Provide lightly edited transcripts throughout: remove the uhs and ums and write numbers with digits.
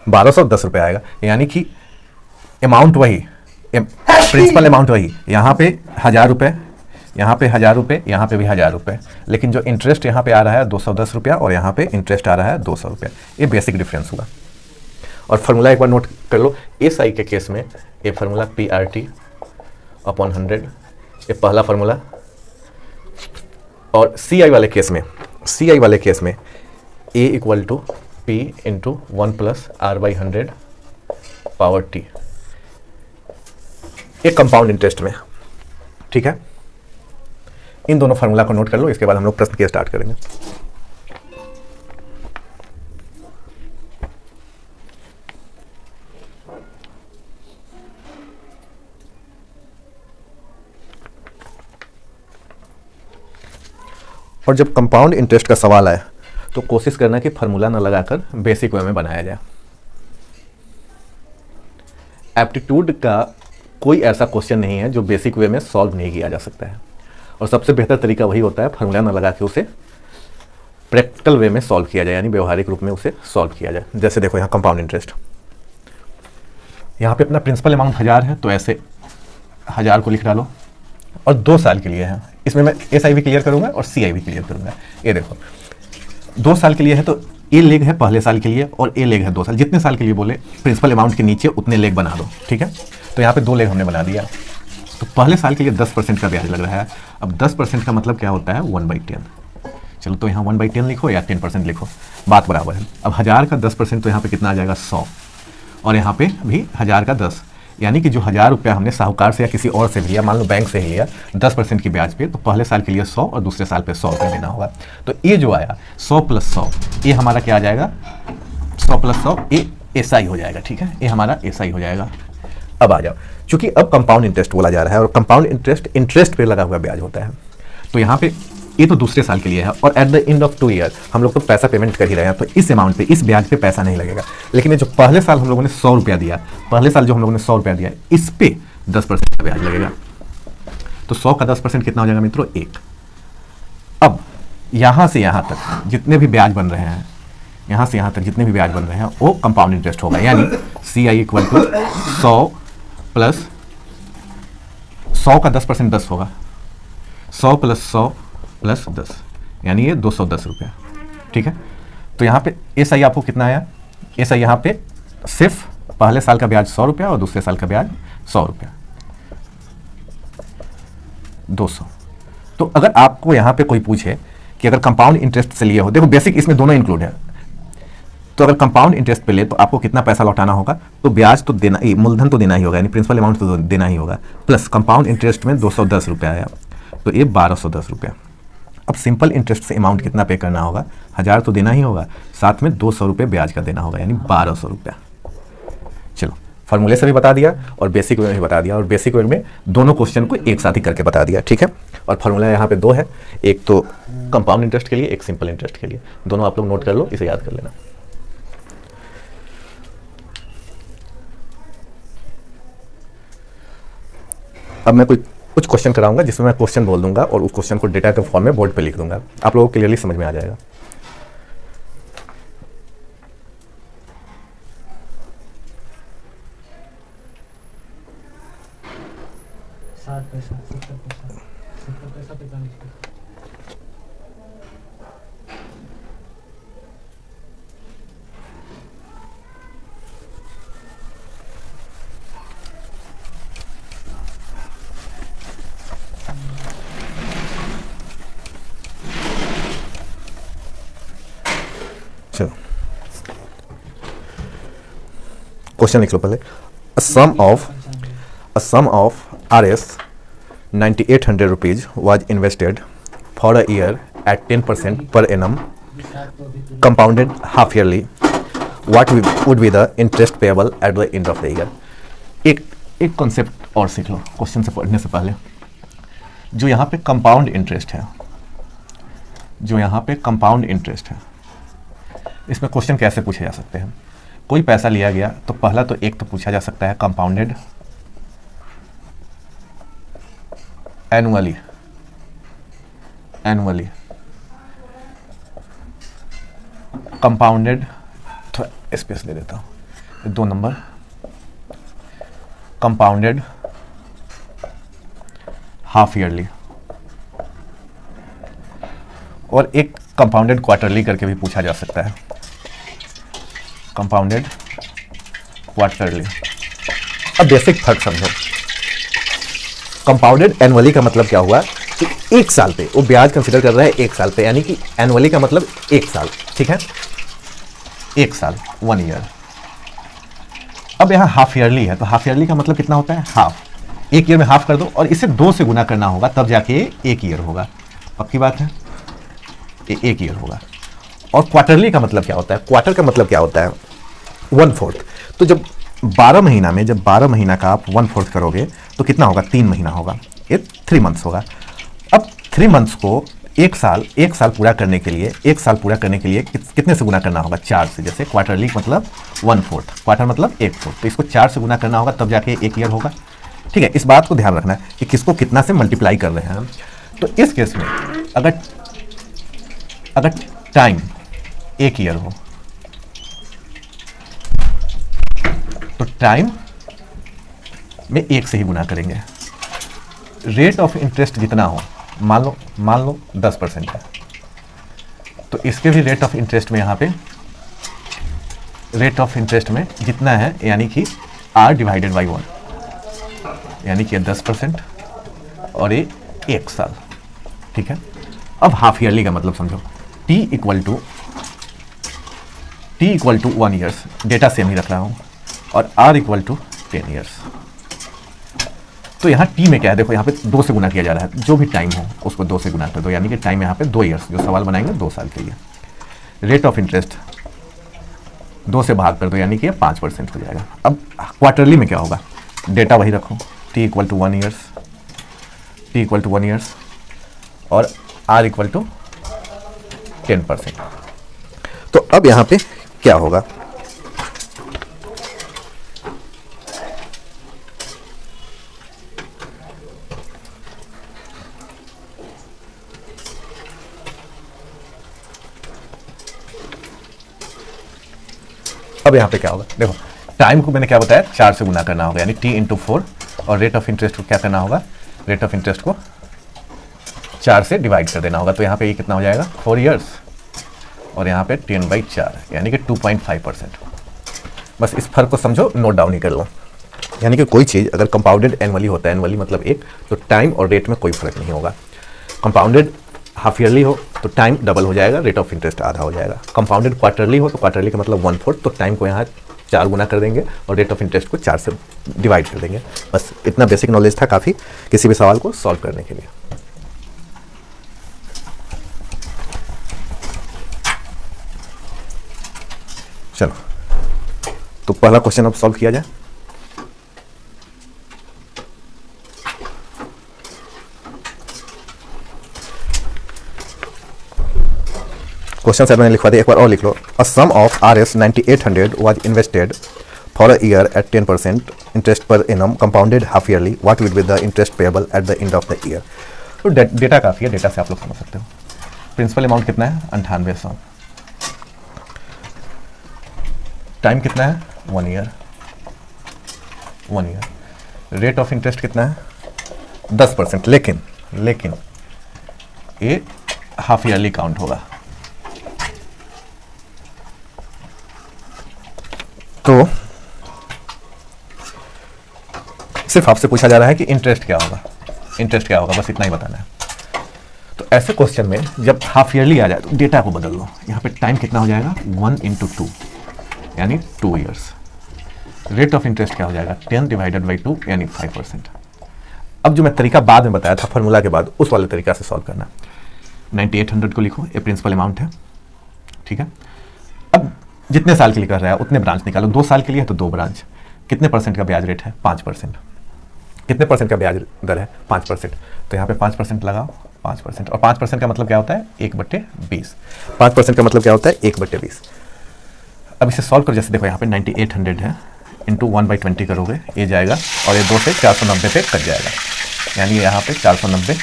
1210 रुपये आएगा, यानी कि अमाउंट वही, प्रिंसिपल अमाउंट वही, यहाँ पे 1000 रुपये, यहाँ पे 1000 रुपये, यहाँ पे भी 1000 रुपये, लेकिन जो इंटरेस्ट यहाँ पे आ रहा है 210 रुपया और यहाँ पे इंटरेस्ट आ रहा है 200 रुपया। ये बेसिक डिफरेंस हुआ। और फार्मूला एक बार नोट कर लो। एस आई के केस में ये फार्मूला PRT/100, ये पहला फार्मूला। और CI वाले केस में A = P × 1 + R/100 power T, ये कंपाउंड इंटरेस्ट में। ठीक है, इन दोनों फार्मूला को नोट कर लो, इसके बाद हम लोग प्रश्न के स्टार्ट करेंगे। और जब कंपाउंड इंटरेस्ट का सवाल आए तो कोशिश करना कि फार्मूला ना लगाकर बेसिक वे में बनाया जाए। एप्टीट्यूड का कोई ऐसा क्वेश्चन नहीं है जो बेसिक वे में सॉल्व नहीं किया जा सकता है, और सबसे बेहतर तरीका वही होता है फार्मूला ना लगा के उसे प्रैक्टिकल वे में सॉल्व किया जाए, यानी व्यवहारिक रूप में उसे सॉल्व किया जाए। जैसे देखो यहाँ कंपाउंड इंटरेस्ट, यहाँ पे अपना प्रिंसिपल अमाउंट 1000 है, तो ऐसे 1000 को लिख डालो और 2 साल के लिए है। इसमें मैं SI भी क्लियर करूंगा और CI भी क्लियर करूंगा। ये देखो 2 साल के लिए है तो A लेग है पहले साल के लिए और A लेग है 2 साल। जितने साल के लिए बोले प्रिंसिपल अमाउंट के नीचे उतने लेग बना दो। ठीक है, तो यहाँ पे 2 लेग हमने बना दिया। तो पहले साल के लिए 10% का ब्याज लग रहा है। अब 10% का मतलब क्या होता है? 1/10। चलो तो यहाँ 1/10 लिखो या 10% लिखो, बात बराबर है। अब 1000 का 10% तो यहाँ पे कितना आ जाएगा? 100, और यहाँ पे भी 1000 का 10, यानी कि जो 1000 रुपया हमने साहूकार से या किसी और से लिया, मान लो बैंक से ही लिया 10% की ब्याज पे, तो पहले साल के लिए 100 और दूसरे साल पे 100 रुपया देना होगा। तो ये जो आया 100 + 100, ये हमारा क्या आ जाएगा? 100 + 100, ये SI हो जाएगा। ठीक है, ये हमारा SI हो जाएगा। अब आ जाओ, चूंकि अब कंपाउंड इंटरेस्ट बोला जा रहा है और कंपाउंड इंटरेस्ट पे लगा हुआ ब्याज होता है, तो यहाँ पे ये तो दूसरे साल के लिए है और eight the end of 2 year हम लोग तो पैसा पेमेंट कर ही रहे हैं, तो इस अमाउंट पे, इस ब्याज पे पैसा नहीं लगेगा। लेकिन ये जो पहले साल हम लोगों ने 100 रुपया दिया, पहले साल जो हम लोगों ने 100 रुपया दिया, इस पे 10% का ब्याज लगेगा। तो 100 का 10% कितना हो जाएगा मित्रों? 1। अब यहाँ से यहाँ तक जितने भी ब्याज बन रहे हैं, यहाँ से यहाँ तक जितने भी ब्याज बन रहे हैं वो कंपाउंड इंटरेस्ट होगा, यानी CI = 100 + 100 का 10% 10 होगा, 100 + 100 + 10, यानी ये 210 रुपया। ठीक है, तो यहाँ पे SI आपको कितना आया? SI यहाँ पे सिर्फ पहले साल का ब्याज 100 रुपया और दूसरे साल का ब्याज 100 रुपया, 200। तो अगर आपको यहाँ पे कोई पूछे कि अगर कंपाउंड इंटरेस्ट से लिए हो, देखो बेसिक इसमें दोनों इंक्लूड है, तो अगर कंपाउंड इंटरेस्ट पे ले तो आपको कितना पैसा लौटाना होगा? तो ब्याज तो देना, मूलधन तो देना ही होगा, यानी प्रिंसिपल अमाउंट तो देना ही होगा, प्लस कंपाउंड इंटरेस्ट में 210 रुपया आया, तो ये 1210 रुपया। अब सिंपल इंटरेस्ट से अमाउंट कितना पे करना होगा? 1000 तो देना ही होगा, साथ में 200 रुपये ब्याज का देना होगा, यानी 1200 रुपया। चलो, फार्मूले से भी बता दिया और बेसिक वे में भी बता दिया, और बेसिक वे में दोनों क्वेश्चन को एक साथ ही करके बता दिया। ठीक है, और फार्मूला यहाँ पे 2 है, एक तो कंपाउंड इंटरेस्ट के लिए, एक सिंपल इंटरेस्ट के लिए। दोनों आप लोग नोट कर लो, इसे याद कर लेना। अब मैं कुछ क्वेश्चन कराऊंगा जिसमें मैं क्वेश्चन बोल दूंगा और उस क्वेश्चन को डेटा के फॉर्म में बोर्ड पे लिख दूंगा, आप लोगों को क्लियरली समझ में आ जाएगा। चलो क्वेश्चन लिख लो पहले। A sum of Rs 9800 rupees was invested for a year at 10% per annum, compounded half yearly. What would be the interest payable at the end of the year? एक कॉन्सेप्ट और सीख लो question से पढ़ने से पहले। जो यहाँ पे कंपाउंड इंटरेस्ट है, जो यहाँ पे कंपाउंड इंटरेस्ट है, इसमें क्वेश्चन कैसे पूछे जा सकते हैं? कोई पैसा लिया गया तो पहला तो एक तो पूछा जा सकता है कंपाउंडेड एनुअली, कंपाउंडेड, थोड़ा स्पेस दे देता हूँ, 2 नंबर कंपाउंडेड हाफ ईयरली, और एक कंपाउंडेड क्वार्टरली करके भी पूछा जा सकता है, कंपाउंडेड क्वार्टरली। अब बेसिक फर्क समझो, कंपाउंडेड एनुअली का मतलब क्या हुआ कि एक साल पे वो ब्याज कंसिडर कर रहा है, एक साल पे, यानी कि एनुअली का मतलब एक साल, ठीक है, एक साल, 1 ईयर। अब यहाँ हाफ ईयरली है, तो हाफ ईयरली का मतलब कितना होता है, हाफ, एक ईयर में हाफ कर दो और इसे 2 से गुना करना होगा तब जाके एक ईयर होगा, पक्की बात है, एक ईयर होगा। और क्वार्टरली का मतलब क्या होता है, क्वार्टर का मतलब क्या होता है, 1/4। तो जब 12 महीना में, जब 12 महीना का आप 1/4 करोगे तो कितना होगा, 3 महीना होगा, ये 3 मंथ्स होगा। अब 3 मंथ्स को एक साल पूरा करने के लिए, एक साल पूरा करने के लिए कितने से गुना करना होगा, 4 से। जैसे क्वार्टरली मतलब 1/4, क्वार्टर मतलब 1/4, तो इसको 4 से गुना करना होगा तब जाके एक ईयर होगा, ठीक है। इस बात को ध्यान रखना है कि किसको कितना से मल्टीप्लाई कर रहे हैं हम। तो इस केस में अगर टाइम एक ईयर हो तो टाइम में 1 से ही गुना करेंगे। रेट ऑफ इंटरेस्ट जितना हो, मान लो 10% है, तो इसके भी रेट ऑफ इंटरेस्ट में, यहाँ पे रेट ऑफ इंटरेस्ट में जितना है, यानी कि R/1, यानी कि 10% और ये 1 साल, ठीक है। अब हाफ ईयरली का मतलब समझो, T equal to 1 years, data same ही रख रहा हूँ, और R इक्वल टू 10 ईयर्स। तो यहाँ T में क्या है, देखो यहाँ पे 2 से गुना किया जा रहा है, जो भी टाइम हो उसको 2 से गुना कर दो, यानी कि टाइम यहाँ पे 2 ईयर्स, जो सवाल बनाएंगे 2 साल के लिए। रेट ऑफ इंटरेस्ट 2 से भाग कर दो, यानी कि 5% हो जाएगा। अब क्वार्टरली में क्या होगा, डेटा वही रखो, T इक्वल टू 1 ईयर्स, और R इक्वल टू 10%। तो अब यहाँ पे क्या होगा, अब यहाँ पे क्या होगा, देखो टाइम को मैंने क्या बताया, 4 से गुना करना होगा, यानी T × 4, और रेट ऑफ इंटरेस्ट को क्या करना होगा, रेट ऑफ इंटरेस्ट को 4 से डिवाइड कर देना होगा। तो यहाँ पे ये कितना हो जाएगा, 4 ईयर्स, और यहाँ पे 10/4, यानी कि 2.5%। बस इस फर्क को समझो, नोट डाउन ही कर लो। यानी कि कोई चीज़ अगर कंपाउंडेड एनुअली होता है, एनुअली मतलब 1, तो टाइम और रेट में कोई फर्क नहीं होगा। कंपाउंडेड हाफ ईयरली हो तो टाइम डबल हो जाएगा, रेट ऑफ इंटरेस्ट आधा हो जाएगा। कंपाउंडेड क्वार्टरली हो तो क्वार्टरली का मतलब 1/4, तो टाइम को यहाँ 4 गुना कर देंगे और रेट ऑफ इंटरेस्ट को 4 से डिवाइड कर देंगे। बस इतना बेसिक नॉलेज था काफ़ी किसी भी सवाल को सॉल्व करने के लिए। चलो तो पहला क्वेश्चन अब सॉल्व किया जाए। क्वेश्चन सर मैंने लिखवा दिया, एक बार और लिख लो। A sum of Rs 9800 was invested for a year at 10% interest per annum compounded half yearly, what will be the interest payable at the end of the year. तो डेटा काफ़ी है, डेटा से आप लोग समझ सकते हो। प्रिंसिपल अमाउंट कितना है, 9800। टाइम कितना है, 1 ईयर। रेट ऑफ इंटरेस्ट कितना है, 10%। लेकिन ये हाफ ईयरली काउंट होगा, तो सिर्फ आपसे पूछा जा रहा है कि इंटरेस्ट क्या होगा, बस इतना ही बताना है। तो ऐसे क्वेश्चन में जब हाफ ईयरली आ जाए तो डेटा को बदल लो। यहाँ पे टाइम कितना हो जाएगा, 1 × 2 यानी 2 ईयर्स। रेट ऑफ इंटरेस्ट क्या हो जाएगा, 10/2 यानी 5%। अब जो मैं तरीका बाद में बताया था फॉर्मूला के बाद, उस वाले तरीका से सॉल्व करना। 9800 को लिखो, ये प्रिंसिपल अमाउंट है, ठीक है। अब जितने साल के लिए कर रहा है उतने ब्रांच निकालो। 2 साल के लिए है तो 2 ब्रांच। कितने परसेंट का ब्याज रेट है, 5%। कितने परसेंट का ब्याज दर है, 5%। तो यहाँ पे 5% लगाओ, 5%। और 5% का मतलब क्या होता है, 1/20। 5% का मतलब क्या होता है, 1/20। अब इसे सॉल्व कर, जैसे देखो यहाँ पे 9800 है, इंटू 1/20 करोगे, ये जाएगा और ये 2 से 490 पे कट जाएगा, यानी यहाँ पे 490।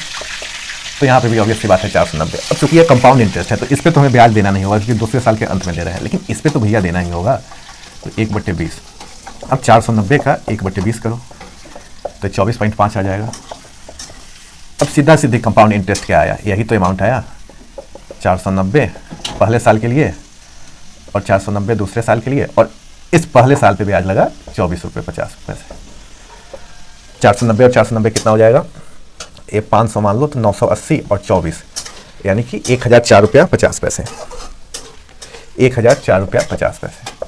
तो यहाँ पे भी ऑब्वियस सी बात है 490। अब चूंकि ये कंपाउंड इंटरेस्ट है तो इस पर तो हमें ब्याज देना नहीं होगा, क्योंकि दूसरे साल के अंत में ले रहे हैं, लेकिन इस पर तो भैया देना ही होगा। तो 1/20 अब 490 का 1/20 करो तो 24.5 आ जाएगा। अब सीधा सीधे कंपाउंड इंटरेस्ट क्या आया, यही तो अमाउंट आया, 490 पहले साल के लिए और 490 दूसरे साल के लिए, और इस पहले साल पे ब्याज लगा 24 रुपये 50 पैसे। 490 और 490 कितना हो जाएगा, ये 500 मान लो तो 980 और 24 यानी कि 1004 रुपया 50 पैसे, 1004 रुपया 50 पैसे।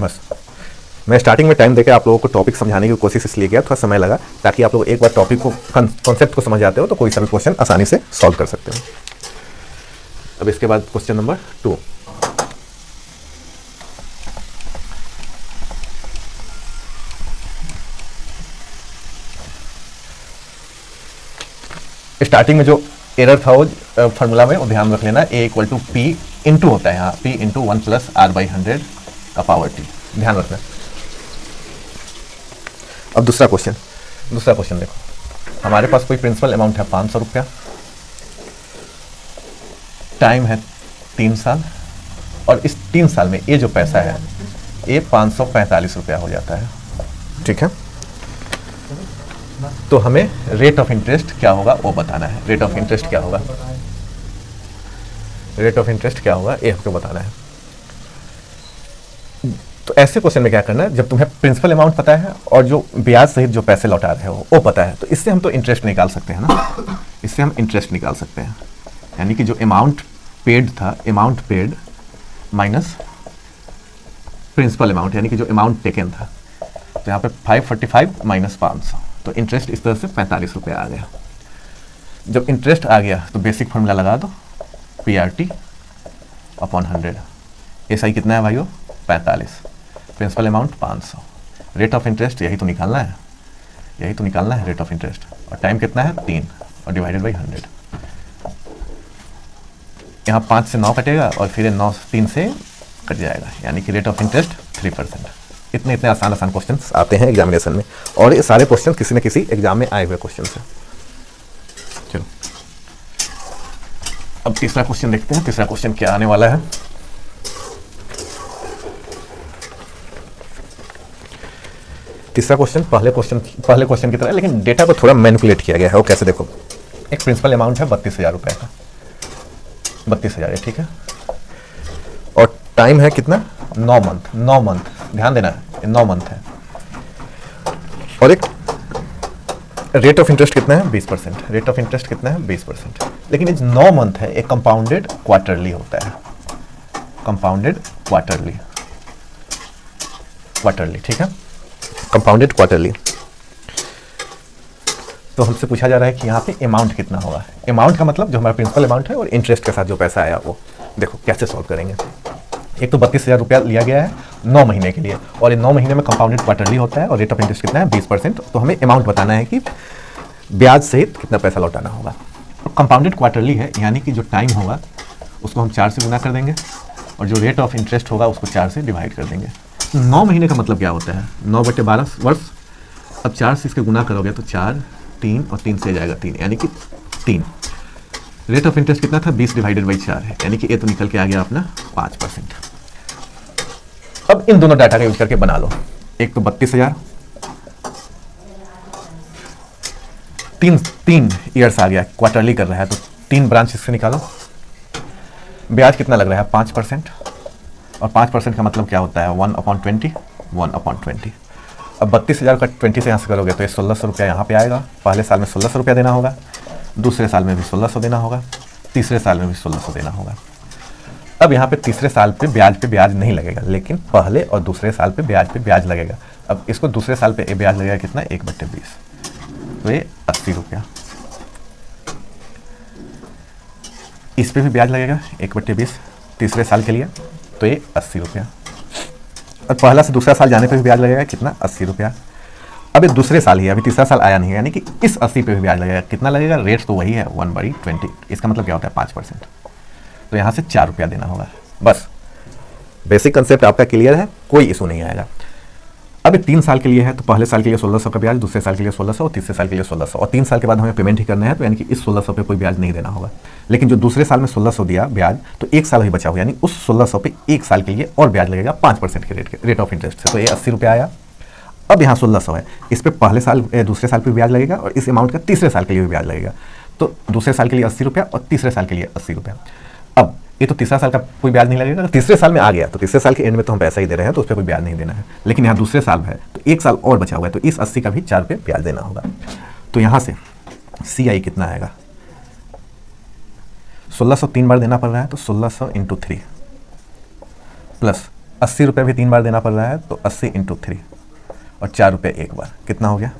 बस मैं स्टार्टिंग में टाइम देके आप लोगों को टॉपिक समझाने की कोशिश इसलिए किया, थोड़ा समय लगा ताकि आप लोग एक बार टॉपिक को कॉन्सेप्ट को समझ जाते हो तो कोई सा भी क्वेश्चन आसानी से सॉल्व कर सकते हो। अब इसके बाद क्वेश्चन नंबर 2। स्टार्टिंग में जो एरर था वो फार्मूला में वो ध्यान रख लेना, A = P इंटू होता है, यहाँ P इंटू 1 + R/100 का पावर T, ध्यान रखना। अब दूसरा क्वेश्चन देखो, हमारे पास कोई प्रिंसिपल अमाउंट है 500 रुपया, टाइम है 3 साल, और इस 3 साल में ये जो पैसा है ये 545 रुपया हो जाता है, ठीक है। तो हमें रेट ऑफ इंटरेस्ट क्या होगा वो बताना है। रेट ऑफ इंटरेस्ट क्या होगा, ये हमको बताना है। तो ऐसे क्वेश्चन में क्या करना है, जब तुम्हें प्रिंसिपल अमाउंट पता है और जो ब्याज सहित जो पैसे लौटा रहे हो वो पता है, तो इससे हम तो इंटरेस्ट निकाल सकते हैं ना, इससे हम इंटरेस्ट निकाल सकते हैं। यानी कि जो अमाउंट पेड था, amount paid minus principal amount, यानी कि जो अमाउंट टेकन था, तो यहाँ पे 545 माइनस 500, तो इंटरेस्ट इस तरह से 45 रुपया आ गया। जब इंटरेस्ट आ गया तो बेसिक फॉर्मूला लगा दो, PRT/100। SI कितना है भाइयों, 45, principal amount 500, rate of interest यही तो निकालना है, रेट ऑफ इंटरेस्ट, और टाइम कितना है 3 और डिवाइडेड बाई 100। यहाँ 5 से 9 कटेगा और फिर 9 3 से कट जाएगा, यानी कि रेट ऑफ इंटरेस्ट 3%। इतने आसान क्वेश्चंस आते हैं एग्जामिनेशन में, और ये सारे क्वेश्चन किसी न किसी एग्जाम में आए हुए क्वेश्चन हैं। चलो अब तीसरा क्वेश्चन देखते हैं, तीसरा क्वेश्चन क्या आने वाला है। तीसरा क्वेश्चन पहले क्वेश्चन की तरह, लेकिन डेटा को थोड़ा मैनिपुलेट किया गया है। वो कैसे, देखो, एक प्रिंसिपल अमाउंट है 32,000 रुपए का, 32,000 है, ठीक है, और टाइम है कितना, 9 मंथ, ध्यान देना, 9 मंथ है, और एक रेट ऑफ इंटरेस्ट कितना है 20%, रेट ऑफ इंटरेस्ट कितना है 20%। लेकिन ये 9 मंथ है, एक कंपाउंडेड क्वार्टरली होता है, कंपाउंडेड क्वार्टरली, ठीक है, कंपाउंडेड क्वार्टरली। तो हमसे पूछा जा रहा है कि यहाँ पे अमाउंट कितना होगा। अमाउंट का मतलब जो हमारा प्रिंसिपल अमाउंट है और इंटरेस्ट के साथ जो पैसा आया वो। देखो कैसे सॉल्व करेंगे। एक तो 32,000 रुपया लिया गया है 9 महीने के लिए, और ये 9 महीने में कंपाउंडेड क्वार्टरली होता है, और रेट ऑफ इंटरेस्ट कितना है 20%। तो हमें अमाउंट बताना है कि ब्याज सहित कितना पैसा लौटाना होगा। तो कंपाउंडेड क्वार्टरली है, यानी कि जो टाइम होगा उसको हम 4 से गुना कर देंगे, और जो रेट ऑफ इंटरेस्ट होगा उसको 4 से डिवाइड कर देंगे। 9 महीने का मतलब क्या होता है, 9/12 वर्ष। अब 4 से इसके गुना करोगे तो 4, 3 और 3 से जाएगा 3, यानी कि 3। रेट ऑफ इंटरेस्ट कितना था, 20/4 है, यानी कि ये तो निकल के आ गया अपना 5%। अब इन दोनों डाटा का यूज करके बना लो। एक तो 32,000, 3 ईयर्स आ गया, क्वार्टरली कर रहा है, तो 3 ब्रांच इससे निकालो। ब्याज कितना लग रहा है 5%, और 5% का मतलब क्या होता है 1/20, 1/20। अब 32,000 का 20 से यहाँ से करोगे तो ये 1,600 रुपया यहाँ पे आएगा। पहले साल में 1,600 रुपया देना होगा, दूसरे साल में भी 1,600 देना होगा, तीसरे साल में भी 1,600 देना होगा। अब यहाँ पे तीसरे साल पे ब्याज नहीं लगेगा, लेकिन पहले और दूसरे साल पे ब्याज लगेगा। अब इसको दूसरे साल पे ब्याज लगेगा कितना, 1/20, तो ये 80 रुपया। इस पे भी ब्याज लगेगा 1/20 तीसरे साल के लिए, तो ये 80 रुपया। और पहला से दूसरा साल जाने पे भी ब्याज लगेगा कितना, 80 रुपया। अब ये दूसरे साल ही, अभी तीसरा साल आया नहीं है, यानी कि इस 80 पे भी ब्याज लगेगा। कितना लगेगा, रेट तो वही है 1/20। इसका मतलब क्या होता है 5%, तो यहाँ से 4 रुपया देना होगा। बस बेसिक कंसेप्ट आपका क्लियर है, कोई इशू नहीं आएगा। अब 3 साल के लिए है तो पहले साल के लिए 1600 का ब्याज, दूसरे साल के लिए 1600 और तीसरे साल के लिए 1600, और 3 साल के बाद हमें पेमेंट ही करना है, तो यानी कि इस 1600 पे कोई ब्याज नहीं देना होगा। लेकिन जो दूसरे साल में 1600 दिया ब्याज, तो 1 साल ही बचा हुआ, यानी उस 1600 पे 1 साल के लिए और ब्याज लगेगा 5% के रेट ऑफ इंटरेस्ट से। तो ये 80 रुपये आया। अब यहाँ 1600 है, इस पर पहले साल दूसरे साल पर ब्याज लगेगा और इस अमाउंट का तीसरे साल के लिए भी ब्याज लगेगा। तो दूसरे साल के लिए 80 रुपया और तीसरे साल के लिए 80 रुपया। अब ये तो तीसरा साल का कोई ब्याज नहीं लगेगा, तीसरे साल में आ गया तो तीसरे साल के एंड में तो हम पैसा ही दे रहे हैं, तो उस पर कोई ब्याज नहीं देना है। लेकिन यहाँ दूसरे साल है तो 1 साल और बचा हुआ है, तो इस 80 का भी 4 रुपये ब्याज देना होगा। तो यहाँ से CI कितना आएगा, 1600 3 बार देना पड़ रहा है, तो 1600 × 3 प्लस 80 रुपये भी 3 बार देना पड़ रहा है, तो 80 × 3 और 4 रुपये एक बार, कितना हो गया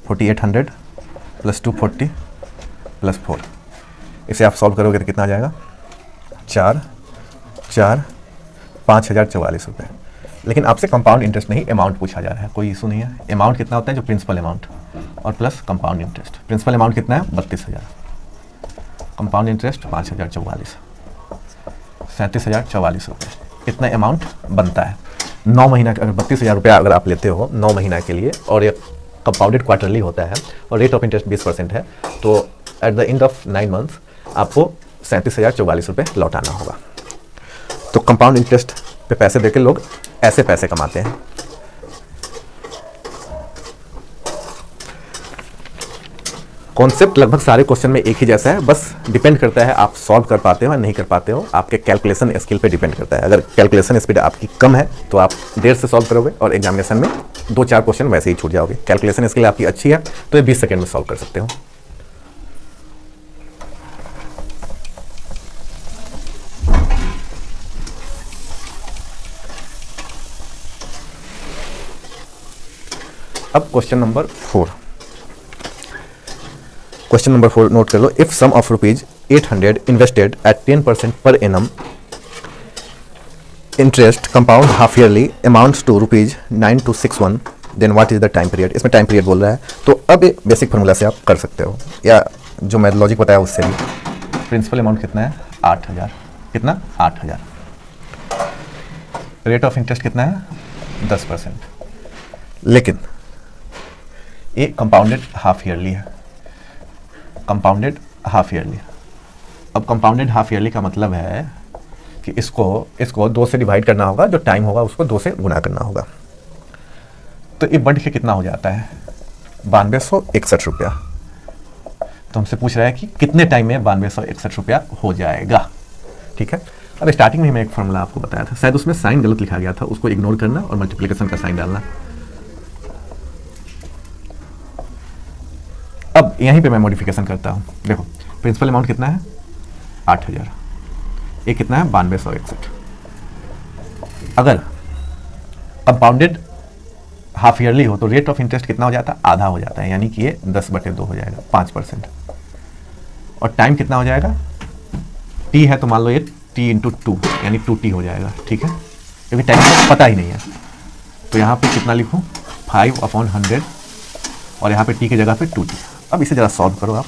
4800 प्लस 240 प्लस 4। इसे आप सॉल्व करोगे तो कितना आ जाएगा 4 4 5044 रुपये। लेकिन आपसे कंपाउंड इंटरेस्ट नहीं अमाउंट पूछा जा रहा है, कोई इशू नहीं है। अमाउंट कितना होता है, जो प्रिंसिपल अमाउंट और plus compound interest. Principal amount कितना है 32,000, कंपाउंड इंटरेस्ट 5044, 37,044 रुपये। इतना अमाउंट बनता है 9 महीना का। अगर 32,000 रुपया अगर आप लेते हो 9 महीना के लिए, और ये कंपाउंडेड क्वार्टरली होता है और रेट ऑफ इंटरेस्ट 20% है, तो eight the end of 9 months आपको 37,044 रुपये लौटाना होगा। तो कंपाउंड इंटरेस्ट पे पैसे देके लोग ऐसे पैसे कमाते हैं। कॉन्सेप्ट लगभग सारे क्वेश्चन में एक ही जैसा है, बस डिपेंड करता है आप सॉल्व कर पाते हो या नहीं कर पाते हो, आपके कैलकुलेशन स्किल पे डिपेंड करता है। अगर कैलकुलेशन स्पीड आपकी कम है तो आप देर से सॉल्व करोगे और एग्जामिनेशन में 2-4 क्वेश्चन वैसे ही छूट जाओगे। कैलकुलेशन स्किल आपकी अच्छी है तो ये 20 सेकेंड में सॉल्व कर सकते हो। अब question number 4, question number 4 note कर लो। If sum of ₹800 invested at 10% per annum interest compound half yearly amounts to ₹9261, then what is the time period. इसमें टाइम पीरियड बोल रहा है, तो अब ये बेसिक फार्मूला से आप कर सकते हो, या जो मैं लॉजिक बताया उससे भी। प्रिंसिपल अमाउंट कितना है 8,000, कितना 8,000। रेट ऑफ इंटरेस्ट कितना है 10%, लेकिन ये कंपाउंडेड हाफ ईयरली है, कंपाउंडेड हाफ ईयरली। अब कंपाउंडेड हाफ ईयरली का मतलब है कि इसको 2 से डिवाइड करना होगा, जो टाइम होगा उसको 2 से गुना करना होगा। तो ये बढ़ के कितना हो जाता है 9261 रुपया। तो हमसे पूछ रहा है कि कितने टाइम में 9261 रुपया हो जाएगा। ठीक है, अब स्टार्टिंग में मैं एक फॉर्मूला आपको बताया था, शायद उसमें साइन गलत लिखा गया था, उसको इग्नोर करना और मल्टीप्लिकेशन का साइन डालना। अब यहीं पे मैं मॉडिफिकेशन करता हूँ। देखो प्रिंसिपल अमाउंट कितना है 8,000, ये कितना है 9261। अगर कंपाउंडेड हाफ ईयरली हो तो रेट ऑफ इंटरेस्ट कितना हो जाता है, आधा हो जाता है, यानी कि ये 10/2 हो जाएगा, 5%। और टाइम कितना हो जाएगा, टी है तो मान लो ये t × 2 यानी 2t हो जाएगा। ठीक है, क्योंकि टाइम तो पता ही नहीं है, तो यहाँ पे कितना लिखूँ 5/100 और यहाँ पे t की जगह पे 2t। अब इसे ज़रा सॉल्व करो आप।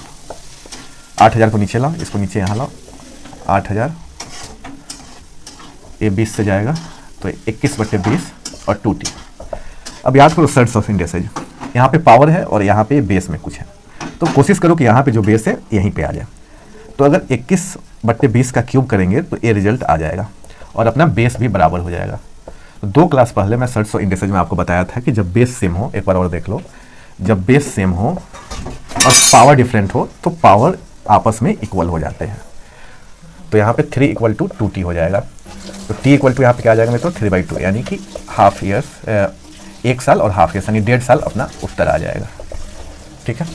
8,000 को नीचे लाओ, इसको नीचे यहाँ लाओ, 8,000 ये 20 से जाएगा तो 21/20 और 2t। अब याद करो सर्ट्स ऑफ इंडेसेज, यहाँ पे पावर है और यहाँ पे बेस में कुछ है, तो कोशिश करो कि यहाँ पे जो बेस है यहीं पे आ जाए। तो अगर 21/20 का क्यूब करेंगे तो ये रिजल्ट आ जाएगा और अपना बेस भी बराबर हो जाएगा। तो 2 क्लास पहले मैं सर्ट्स ऑफ इंडेसेज में आपको बताया था कि जब बेस सेम हो, एक बार और देख लो, जब बेस सेम हो और पावर डिफरेंट हो तो पावर आपस में इक्वल हो जाते हैं। तो यहाँ पे 3 = 2t हो जाएगा। तो t = यहाँ पे क्या आ जाएगा मेरे, तो 3/2 यानी कि हाफ ईयर्स, 1 साल और हाफ ईयर्स यानी 1.5 साल अपना उत्तर आ जाएगा। ठीक है,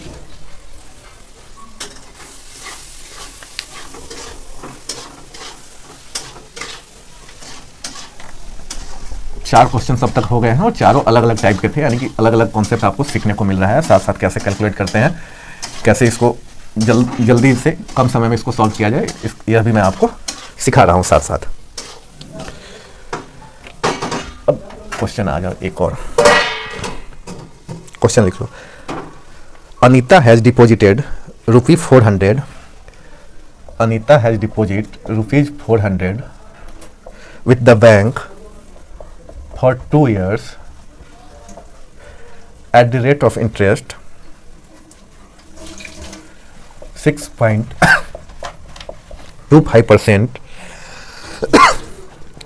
चार क्वेश्चन अब तक हो गए हैं और चारों अलग अलग टाइप के थे, यानी कि अलग अलग कॉन्सेप्ट आपको सीखने को मिल रहा है। साथ साथ कैसे कैलकुलेट करते हैं, कैसे इसको जल्दी से कम समय में इसको सॉल्व किया जाए, यह भी मैं आपको सिखा रहा हूँ साथ साथ। अब क्वेश्चन आ जाओ, एक और क्वेश्चन लिख लो। Anita has deposited ₹400, Anita has deposit ₹400 with the bank for 2 years at the rate of interest 6.25%,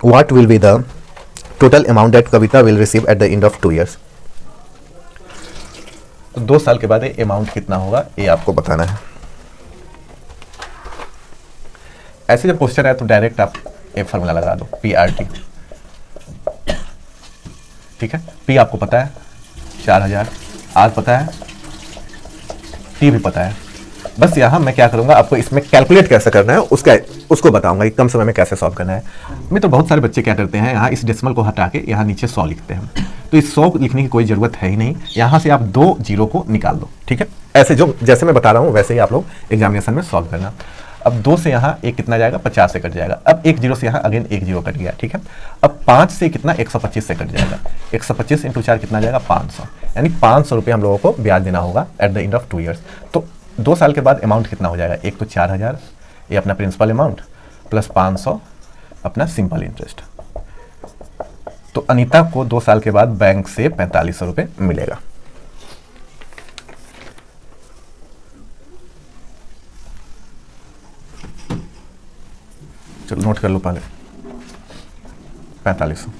what will be the total amount that Kavita will receive at the end of 2 years? तो 2 साल के बाद ये अमाउंट कितना होगा ये आपको बताना है। ऐसे जब क्वेश्चन है तो डायरेक्ट आप एक फॉर्मूला लगा दो, PRT। ठीक है, P आपको पता है 4000, R पता है, T भी पता है। बस यहाँ मैं क्या करूँगा, आपको इसमें कैलकुलेट कैसे करना है उसको बताऊंगा कि कम समय में कैसे सॉल्व करना है। मित्र, बहुत सारे बच्चे क्या करते हैं, यहाँ इस डेसिमल को हटा के यहाँ नीचे 100 लिखते हैं। तो इस 100 लिखने की कोई ज़रूरत है ही नहीं, यहाँ से आप 2 जीरो को निकाल दो। ठीक है, ऐसे जो जैसे मैं बता रहा हूँ वैसे ही आप लोग एग्जामिनेशन में सॉल्व करना। अब 2 से यहाँ एक कितना जाएगा, 50 से कट जाएगा। अब 1 जीरो से यहाँ अगेन 1 जीरो कट गया। ठीक है, अब 5 से कितना, 125 से कट जाएगा। 125 इंटू 4 कितना जाएगा, 500, यानी 500 रुपये हम लोगों को ब्याज देना होगा eight the end of 2 years. तो 2 साल के बाद अमाउंट कितना हो जाएगा, एक तो 4000 ये अपना प्रिंसिपल अमाउंट प्लस 500 अपना सिंपल इंटरेस्ट। तो अनीता को 2 साल के बाद बैंक से 4500 रुपये मिलेगा। चलो नोट कर लो पहले, 4500।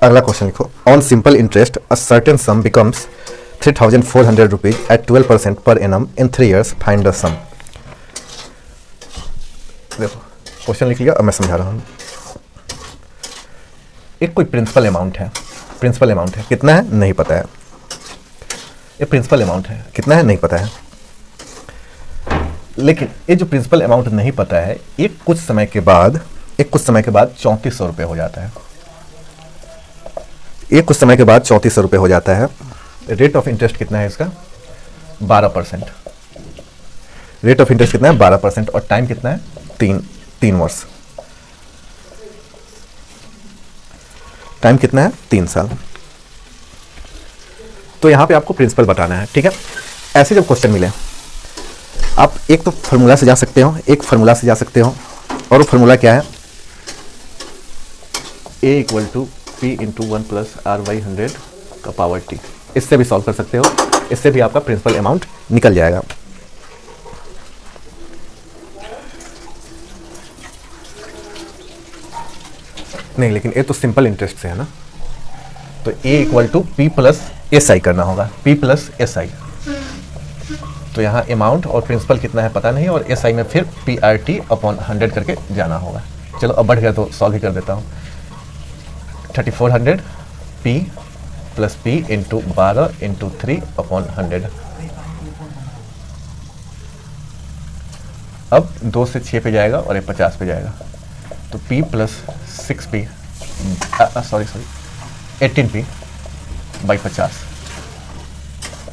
अगला क्वेश्चन लिखो, on simple interest a certain sum becomes 3400 rupees at 12% per annum in 3 years, find the sum. देखो क्वेश्चन लिख लिया, अब मैं समझा रहा हूँ। एक कोई प्रिंसिपल अमाउंट है, प्रिंसिपल अमाउंट है, कितना है नहीं पता है। ये प्रिंसिपल अमाउंट है, कितना है नहीं पता है। लेकिन ये जो प्रिंसिपल अमाउंट नहीं पता है, एक कुछ समय के बाद 3400 रुपये हो जाता है। एक कुछ समय के बाद 3400 रुपये हो जाता है। रेट ऑफ इंटरेस्ट कितना है इसका, 12%। रेट ऑफ इंटरेस्ट कितना है, 12%। और टाइम कितना है, 3 वर्ष। टाइम कितना है, 3 साल। तो यहां पे आपको प्रिंसिपल बताना है। ठीक है, ऐसे जब क्वेश्चन मिले आप एक तो फॉर्मूला से जा सकते हो, और वो फॉर्मूला क्या है, A = P × 1 + R/100 का पावर T। इससे भी सॉल्व कर सकते हो, इससे भी आपका प्रिंसिपल अमाउंट निकल जाएगा। नहीं, लेकिन ये तो सिंपल इंटरेस्ट से है ना, तो A = P + SI करना होगा, P + SI। तो यहाँ अमाउंट और प्रिंसिपल कितना है पता नहीं, और SI में फिर PRT/100 करके जाना होगा। चलो अब बढ़ गया तो सॉल्व ही कर देता हूँ। 3400 P + P × 12 × 3/100। अब 2 से 6 पे जाएगा और ये 50 पे जाएगा, तो P + 6P 18P / 50।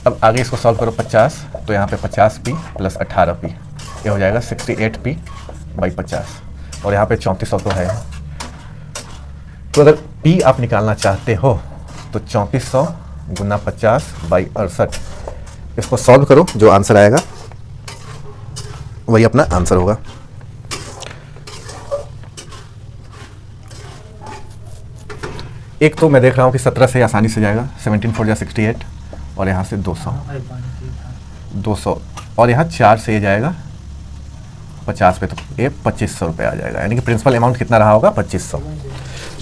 अब आगे इसको सॉल्व करो 50, तो यहाँ पे 50P + 18P, ये हो जाएगा 68P / 50। और यहाँ पे 3400 तो है। तो अगर P आप निकालना चाहते हो तो 3400 × 50 / 68, इसको सॉल्व करो, जो आंसर आएगा वही अपना आंसर होगा। एक तो मैं देख रहा हूँ कि 17 से आसानी से जाएगा, 17 4 = 68, और यहाँ से 200, और यहाँ 4 से ये जाएगा 50 पे, तो ये 2500 रुपये आ जाएगा। यानी कि प्रिंसिपल अमाउंट कितना रहा होगा, 2500।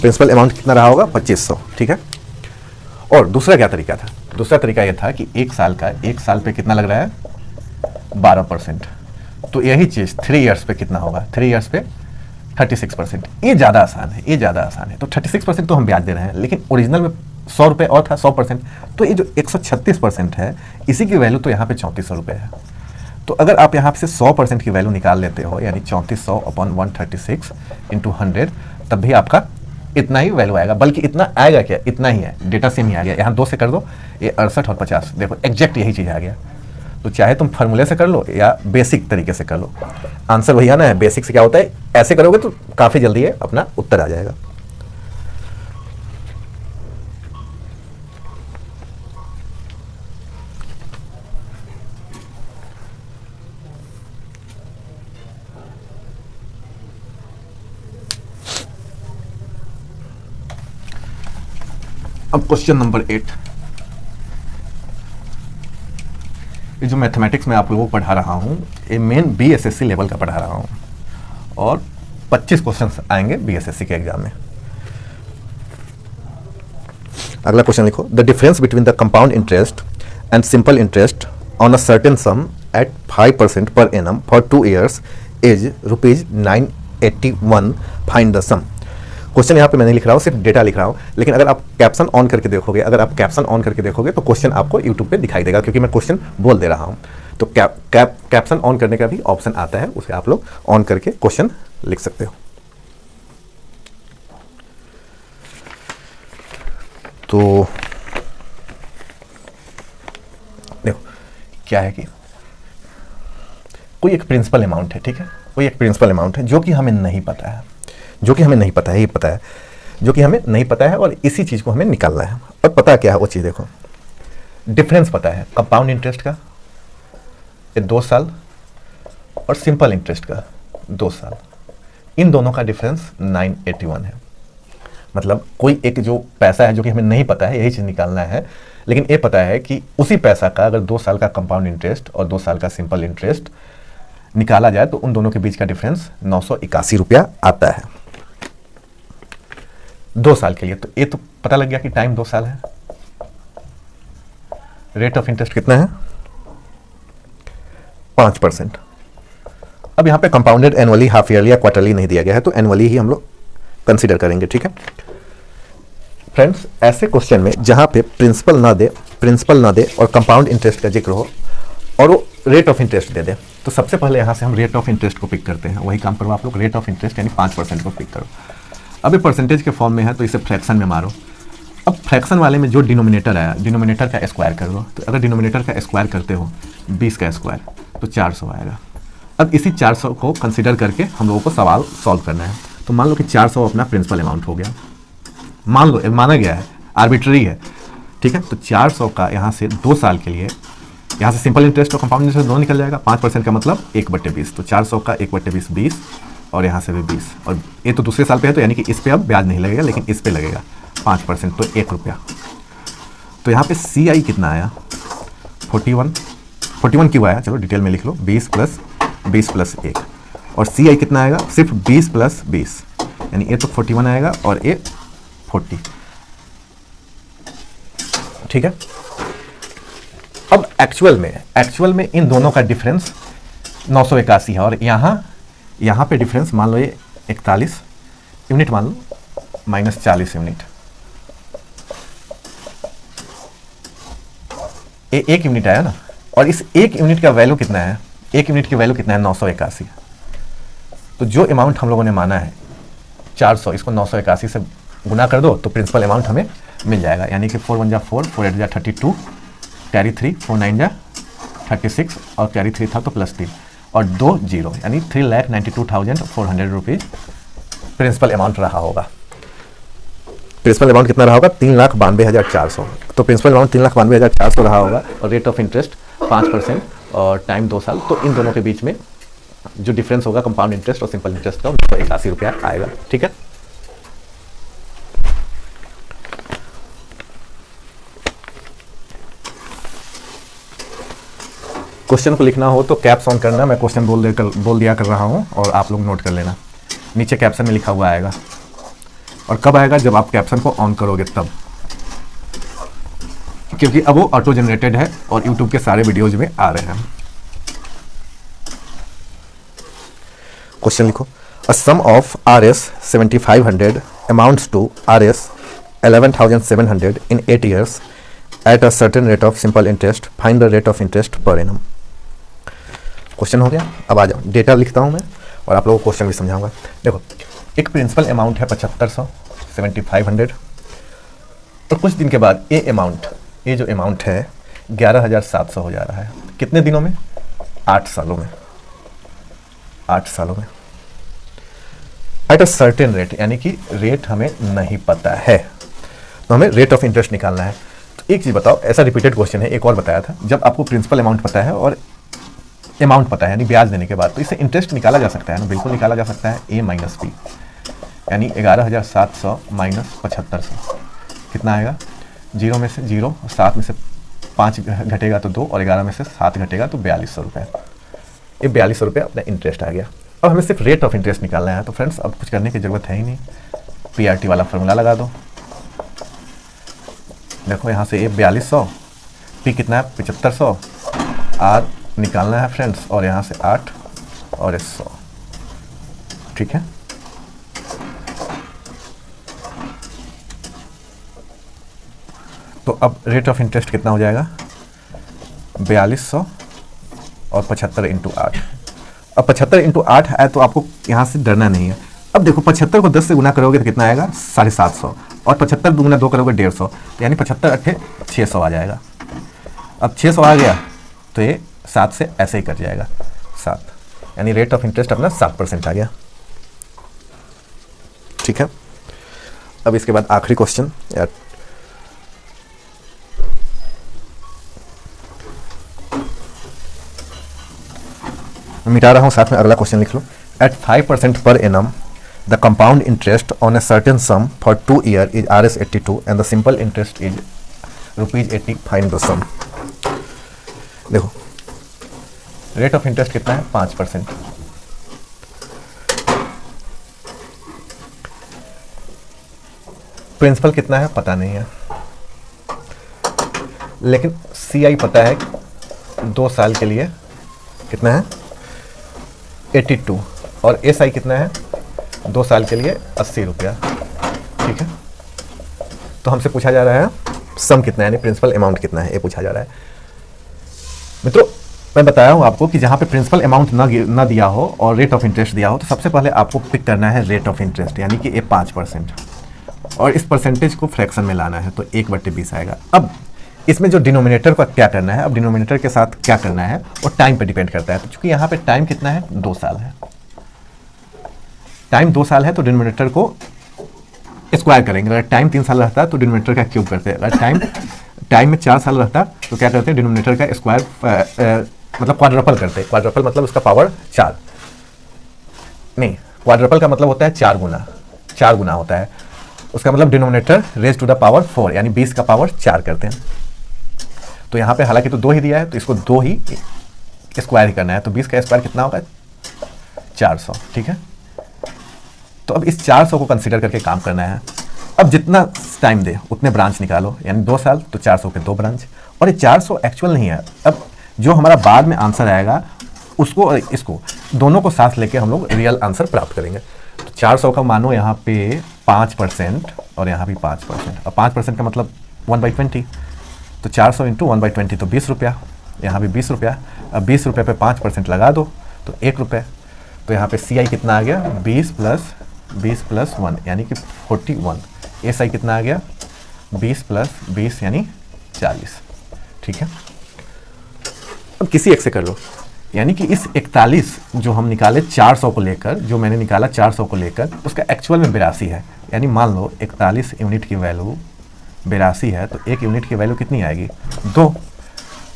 प्रिंसिपल अमाउंट कितना रहा होगा, 2500। ठीक है, और दूसरा क्या तरीका था, दूसरा तरीका यह था कि 1 साल पे कितना लग रहा है, 12%। तो यही चीज़ 3 ईयर्स पे कितना होगा, 3 ईयर्स पे 36%। ये ज़्यादा आसान है, तो 36% तो हम ब्याज दे रहे हैं, लेकिन ओरिजिनल में 100 रुपये और था, 100%। तो ये जो 136% है, इसी की वैल्यू तो यहाँ पे 3400 रुपये है। तो अगर आप यहाँ से 100% की वैल्यू निकाल लेते हो, यानी 3400/136 × 100, तब भी आपका इतना ही वैल्यू आएगा। बल्कि इतना आएगा क्या, इतना ही है, डेटा सेम ही आ गया। यहाँ 2 से कर दो, ये 68 और 50, देखो एग्जैक्ट यही चीज़ आ गया। तो चाहे तुम फार्मूले से कर लो या बेसिक तरीके से कर लो, आंसर वही आना है। बेसिक से क्या होता है, ऐसे करोगे तो काफ़ी जल्दी है अपना उत्तर आ जाएगा। अब क्वेश्चन नंबर 8, ये जो मैथमेटिक्स में आप लोगों को पढ़ा रहा हूँ ये मेन BSSC लेवल का पढ़ा रहा हूँ और 25 क्वेश्चंस आएंगे BSSC के एग्जाम में। अगला क्वेश्चन लिखो, the difference between the compound interest and simple interest on a certain sum at 5% per annum for 2 years is ₹981, find the sum. Question यहाँ पे मैंने लिख रहा हूँ, सिर्फ डेटा लिख रहा हूँ, लेकिन अगर आप कैप्शन ऑन करके देखोगे तो क्वेश्चन आपको यूट्यूब पे दिखाई देगा, क्योंकि मैं क्वेश्चन बोल दे रहा हूँ। तो कैप्शन ऑन करने का भी ऑप्शन आता है, उसे आप लोग ऑन करके क्वेश्चन लिख सकते हो। तो देखो क्या है कि कोई एक प्रिंसिपल अमाउंट है, ठीक है, कोई एक प्रिंसिपल अमाउंट है जो कि हमें नहीं पता है, ये पता है, जो कि हमें नहीं पता है और इसी चीज़ को हमें निकालना है। और पता क्या है वो चीज़, देखो डिफरेंस पता है कंपाउंड इंटरेस्ट का, ये 2 साल, और सिंपल इंटरेस्ट का 2 साल, इन दोनों का डिफरेंस 981 है। मतलब कोई एक जो पैसा है जो कि हमें नहीं पता है, यही चीज़ निकालना है, लेकिन ये पता है कि उसी पैसा का अगर 2 साल का कंपाउंड इंटरेस्ट और 2 साल का सिंपल इंटरेस्ट निकाला जाए तो उन दोनों के बीच का डिफरेंस 981 रुपया आता है 2 साल के लिए। तो ये तो पता लग गया कि टाइम 2 साल है। रेट ऑफ इंटरेस्ट कितना है, 5%। अब यहां पे कंपाउंडेड एनुअली, हाफ ईयरली या क्वार्टरली नहीं दिया गया है, तो एनुअली ही हम लोग कंसीडर करेंगे, ठीक है फ्रेंड्स। ऐसे क्वेश्चन में जहां पे प्रिंसिपल ना दे और कंपाउंड इंटरेस्ट का जिक्र हो और वो रेट ऑफ इंटरेस्ट दे दे, तो सबसे पहले यहां से हम रेट ऑफ इंटरेस्ट को पिक करते हैं। वही काम करो आप लोग, रेट ऑफ इंटरेस्ट यानी 5% को पिक करो। अब ये परसेंटेज के फॉर्म में है तो इसे फ्रैक्शन में मारो। अब फ्रैक्शन वाले में जो डिनोमिनेटर आया, डिनोमिनेटर का स्क्वायर कर दो। तो अगर डिनोमिनेटर का स्क्वायर करते हो 20 का स्क्वायर तो 400 आएगा। अब इसी 400 को कंसिडर करके हम लोगों को सवाल सॉल्व करना है। तो मान लो कि 400 अपना प्रिंसिपल अमाउंट हो गया, मान लो, माना गया है, आर्बिट्ररी है, ठीक है। तो 400 का यहाँ से 2 साल के लिए, यहाँ से सिंपल इंटरेस्ट और कंपाउंड इंटरेस्ट दोनों निकल जाएगा। 5% का मतलब 1/20, तो 400 का 1/20 20, और यहाँ से भी 20, और ये तो दूसरे साल पे है तो यानी कि इस पे अब ब्याज नहीं लगेगा, लेकिन इस पे लगेगा 5%, तो 1 रुपया। तो यहाँ पे CI कितना आया, 41 क्यों आया, चलो डिटेल में लिख लो, 20 + 1, और CI कितना आएगा, सिर्फ 20 + 20, यानी ये तो 41 आएगा और ये 40, ठीक है। अब एक्चुअल में इन दोनों का डिफरेंस 981 है, और यहाँ पे डिफरेंस मान लो ये 41 यूनिट मान लो, -40 यूनिट, ये 1 यूनिट आया ना, और इस 1 यूनिट का वैल्यू कितना है, 1 यूनिट की वैल्यू कितना है, 981। तो जो अमाउंट हम लोगों ने माना है 400, इसको 981 से गुना कर दो तो प्रिंसिपल अमाउंट हमें मिल जाएगा, यानी कि 4 × 1 = 4, 4 × 8 = 32, कैरी 3, 4 × 9 = 36, और कैरी 3 था तो +3, और 2 0, यानी 3,92,400 रुपीज़ प्रिंसिपल अमाउंट रहा होगा। प्रिंसिपल अमाउंट कितना रहा होगा, 3,92,400। तो प्रिंसिपल अमाउंट 3,92,400 रहा होगा, और रेट ऑफ इंटरेस्ट 5% और टाइम 2 साल। तो इन दोनों के बीच में जो डिफरेंस होगा कंपाउंड इंटरेस्ट और सिंपल इंटरेस्ट का, 981 रुपया आएगा, ठीक है। क्वेश्चन को लिखना हो तो कैप्स ऑन करना, मैं क्वेश्चन बोल दिया कर रहा हूं और आप लोग नोट कर लेना, नीचे कैप्शन में लिखा हुआ आएगा। और कब आएगा, जब आप कैप्शन को ऑन करोगे तब, क्योंकि अब वो ऑटो जनरेटेड है और यूट्यूब के सारे वीडियोज में आ रहे हैं। क्वेश्चन लिखो, a sum of Rs 7500 amounts to Rs 11,700 in 8 years at a certain rate of simple interest, find the rate of interest per annum। Question हो गया। अब आ जाओ, डेटा लिखता हूं मैं और आप लोगों को क्वेश्चन भी समझाऊंगा। देखो, एक प्रिंसिपल अमाउंट है 7500, 7500, और कुछ दिन के बाद ये जो अमाउंट है 11,700 हो जा रहा है। कितने दिनों में? 8 सालों में। 8 सालों में एट अ सर्टेन रेट, यानी कि रेट हमें नहीं पता है, तो हमें रेट ऑफ इंटरेस्ट निकालना है। तो एक चीज़ बताओ, ऐसा रिपीटेड क्वेश्चन है, एक और बताया था, जब आपको प्रिंसिपल अमाउंट पता है और अमाउंट पता है यानी ब्याज देने के बाद, तो इससे इंटरेस्ट निकाला जा सकता है ना, बिल्कुल निकाला जा सकता है। ए माइनस बी, यानी 11,700 माइनस 7,500 कितना आएगा? 0 में से 0, 7 में से 5 घटेगा तो 2, और 11 में से 7 घटेगा तो 4200 रुपये। ये 4200 रुपये अपना इंटरेस्ट आ गया। अब हमें सिर्फ रेट ऑफ इंटरेस्ट निकालना है। तो फ्रेंड्स अब कुछ करने की ज़रूरत है ही नहीं, PRT वाला फार्मूला लगा दो। देखो यहाँ से ए 4200, पी कितना है? 7500, आर निकालना है फ्रेंड्स, और यहाँ से 8 और 100, ठीक है। तो अब रेट ऑफ इंटरेस्ट कितना हो जाएगा? 4200 और 75 इंटू 8। अब 75 इंटू 8 है तो आपको यहाँ से डरना नहीं है। अब देखो 75 को 10 से गुना करोगे तो कितना आएगा? 750, और 75 दुगुना 2 करोगे 150, तो यानी 75 अट्ठे 600 आ जाएगा। अब 600 आ गया तो ये 7 से ऐसे ही कट जाएगा 7, यानी रेट ऑफ इंटरेस्ट अपना 7% आ गया, ठीक है। अब इसके बाद आखिरी क्वेश्चन, यार मिटा रहा हूँ, साथ में अगला क्वेश्चन लिख लो। At 5% per annum the compound interest on a certain sum for 2 year is Rs82 and the simple interest is ₹80। Find the sum. देखो रेट ऑफ इंटरेस्ट कितना है? 5%। प्रिंसिपल कितना है? पता नहीं है, लेकिन CI पता है 2 साल के लिए कितना है? 82, और SI कितना है? 2 साल के लिए 80 रुपया, ठीक है। तो हमसे पूछा जा रहा है सम कितना है, यानी प्रिंसिपल अमाउंट कितना है, ये पूछा जा रहा है। मित्रों मैं बताया हूँ आपको कि जहाँ पे प्रिंसिपल अमाउंट ना दिया हो और रेट ऑफ इंटरेस्ट दिया हो, तो सबसे पहले आपको पिक करना है रेट ऑफ इंटरेस्ट, यानी कि ये 5%, और इस परसेंटेज को फ्रैक्शन में लाना है, तो 1/20 आएगा। अब इसमें जो डिनोमिनेटर का क्या करना है, अब डिनोमिनेटर के साथ क्या करना है वो टाइम पे डिपेंड करता है। तो चूंकि यहाँ पे टाइम कितना है? 2 साल है। टाइम 2 साल है तो डिनोमिनेटर को स्क्वायर करेंगे। अगर टाइम 3 साल रहता है तो डिनोमिनेटर का क्यूब करते हैं। अगर टाइम में 4 साल रहता तो क्या करते हैं? डिनोमिनेटर का स्क्वायर मतलब क्वाड्रपल करते हैं। क्वाड्रपल मतलब उसका पावर 4, नहीं क्वाड्रपल का मतलब होता है 4 गुना होता है। उसका मतलब denominator raise to the power 4, यानी 20 का पावर 4 करते हैं। तो यहाँ पे हालांकि तो 2 ही दिया है, तो इसको 2 ही स्क्वायर ही करना है। तो 20 का स्क्वायर कितना होगा? 400, ठीक है। तो अब इस 400 को कंसीडर करके काम करना है। अब जितना टाइम दे उतने ब्रांच निकालो, यानी 2 साल तो 400 के 2 ब्रांच, और ये 400 एक्चुअल नहीं है। अब जो हमारा बाद में आंसर आएगा उसको और इसको दोनों को साथ लेके हम लोग रियल आंसर प्राप्त करेंगे। तो 400 का मानो यहाँ पे 5% और यहाँ भी 5%, और 5% का मतलब 1/20, तो 400 इंटू 1/20 तो 20 रुपया, यहाँ भी 20 रुपया। अब 20 रुपये पे 5% लगा दो तो 1 रुपये। तो यहाँ पे CI कितना आ गया? 20 प्लस 1 यानी कि 41। SI कितना आ गया? 20 प्लस 20 यानी 40, ठीक है। अब किसी एक से कर लो, यानी कि इस 41 जो हम निकाले 400 को लेकर, जो मैंने निकाला 400 को लेकर, उसका एक्चुअल में 82 है। यानी मान लो 41 यूनिट की वैल्यू 82 है, तो 1 यूनिट की वैल्यू कितनी आएगी? 2।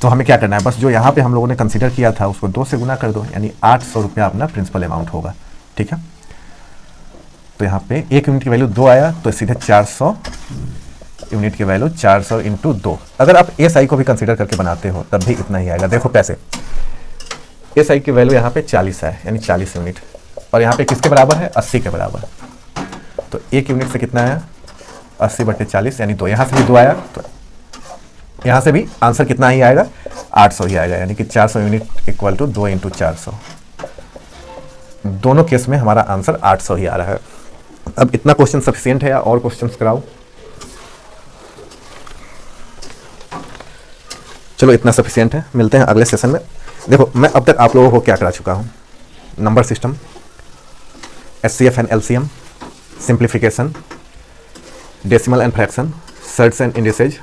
तो हमें क्या करना है? बस जो यहाँ पे हम लोगों ने कंसीडर किया था उसको 2 से गुना कर दो, यानी 800 रुपया अपना प्रिंसिपल अमाउंट होगा, ठीक है। तो यहाँ पे 1 यूनिट की वैल्यू 2 आया, तो सीधे 400 यूनिट की वैल्यू 400 इंटू 2। अगर आप SI को भी कंसीडर करके बनाते हो तब भी इतना ही आएगा। देखो कैसे, SI की वैल्यू यहाँ पे 40 है, यानी 40 यूनिट, और यहाँ पे किसके बराबर है? 80 के बराबर। तो 1 यूनिट से कितना आया? 80/40 यानी 2। यहाँ से भी 2 आया, तो यहाँ से भी आंसर कितना ही आएगा? 800 ही आएगा, यानी कि 400 यूनिट इक्वल टू 2 × 400। दोनों केस में हमारा आंसर 800 ही आ रहा है। अब इतना क्वेश्चन सफिशिएंट है या और क्वेश्चंस कराओ? चलो इतना सफिशिएंट है, मिलते हैं अगले सेशन में। देखो मैं अब तक आप लोगों को क्या करा चुका हूँ? Number system, HCF and LCM, simplification, decimal and fraction, shirts and indices,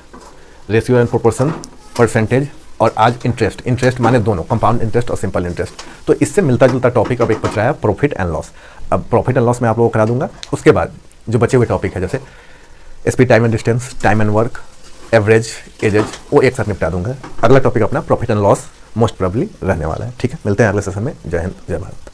ratio and proportion, percentage, और आज इंटरेस्ट माने दोनों, कंपाउंड इंटरेस्ट और सिंपल इंटरेस्ट। तो इससे मिलता जुलता टॉपिक अब एक बच रहा है प्रॉफिट एंड लॉस। अब प्रॉफिट एंड लॉस मैं आप लोगों को करा दूंगा। उसके बाद जो बचे हुए टॉपिक है जैसे speed, time and distance, time and work, average, edges, वो एक साथ निपटा दूंगा। अगला टॉपिक अपना profit and loss most probably रहने वाला है। ठीक है, मिलते हैं अगले सेशन में। जय हिंद, जय भारत।